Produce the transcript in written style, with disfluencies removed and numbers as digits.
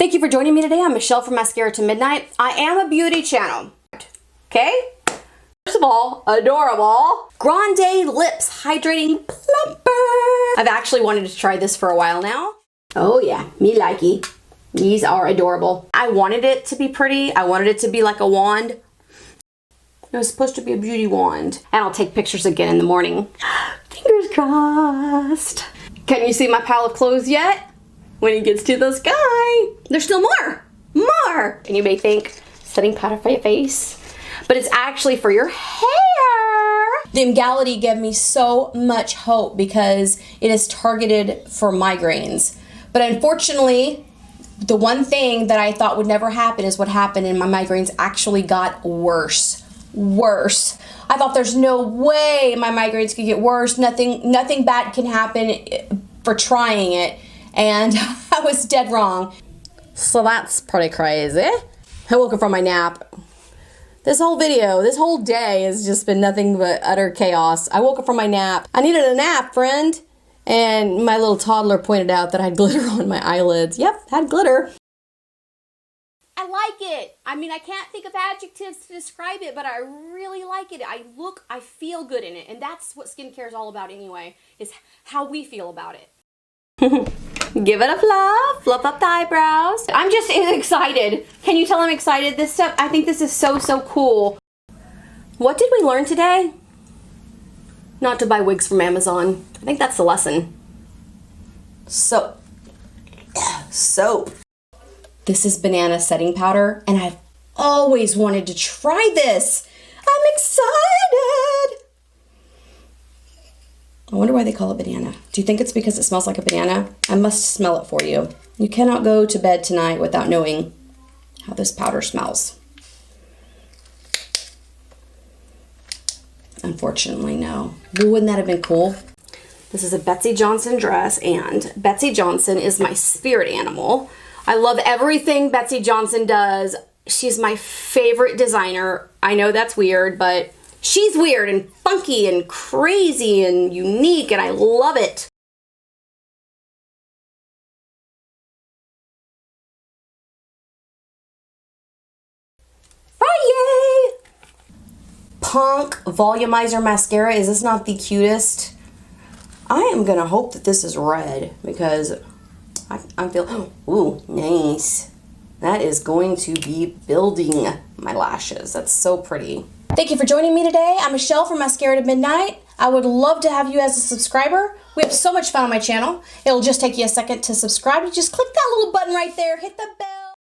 Thank you for joining me today. I'm Michelle from Mascara to Midnight. I am a beauty channel, okay? First of all, adorable. Grande Lips Hydrating Plumper. I've actually wanted to try this for a while now. Oh yeah, me likey. These are adorable. I wanted it to be pretty. I wanted it to be like a wand. It was supposed to be a beauty wand. And I'll take pictures again in the morning. Fingers crossed. Can you see my pile of clothes yet? When he gets to the sky, there's still more. And you may think, setting powder for your face, but it's actually for your hair. The Emgality gave me so much hope because it is targeted for migraines. But unfortunately, the one thing that I thought would never happen is what happened, and my migraines actually got worse. I thought there's no way my migraines could get worse. Nothing bad can happen for trying it. And I was dead wrong. So that's pretty crazy. I woke up from my nap. This whole day has just been nothing but utter chaos. I woke up from my nap. I needed a nap, friend. And my little toddler pointed out that I had glitter on my eyelids. Yep, had glitter. I like it. I mean, I can't think of adjectives to describe it, but I really like it. I feel good in it. And that's what skincare is all about anyway, is how we feel about it. Give it a fluff up the eyebrows. I'm just excited. Can you tell I'm excited? This stuff, I think this is so cool. What did we learn today? Not to buy wigs from Amazon. I think that's the lesson. Soap. This is banana setting powder, and I've always wanted to try this. I'm excited. I wonder why they call it banana. Do you think it's because it smells like a banana? I must smell it for you. You cannot go to bed tonight without knowing how this powder smells. Unfortunately, no. But wouldn't that have been cool? This is a Betsey Johnson dress, and Betsey Johnson is my spirit animal. I love everything Betsey Johnson does. She's my favorite designer. I know that's weird, but she's weird and funky and crazy and unique, and I love it. Friday! Punk Volumizer Mascara. Is this not the cutest? I am gonna hope that this is red because I feel, ooh, nice. That is going to be building my lashes. That's so pretty. Thank you for joining me today. I'm Michelle from Mascara to Midnight. I would love to have you as a subscriber. We have so much fun on my channel. It'll just take you a second to subscribe. You just click that little button right there, hit the bell.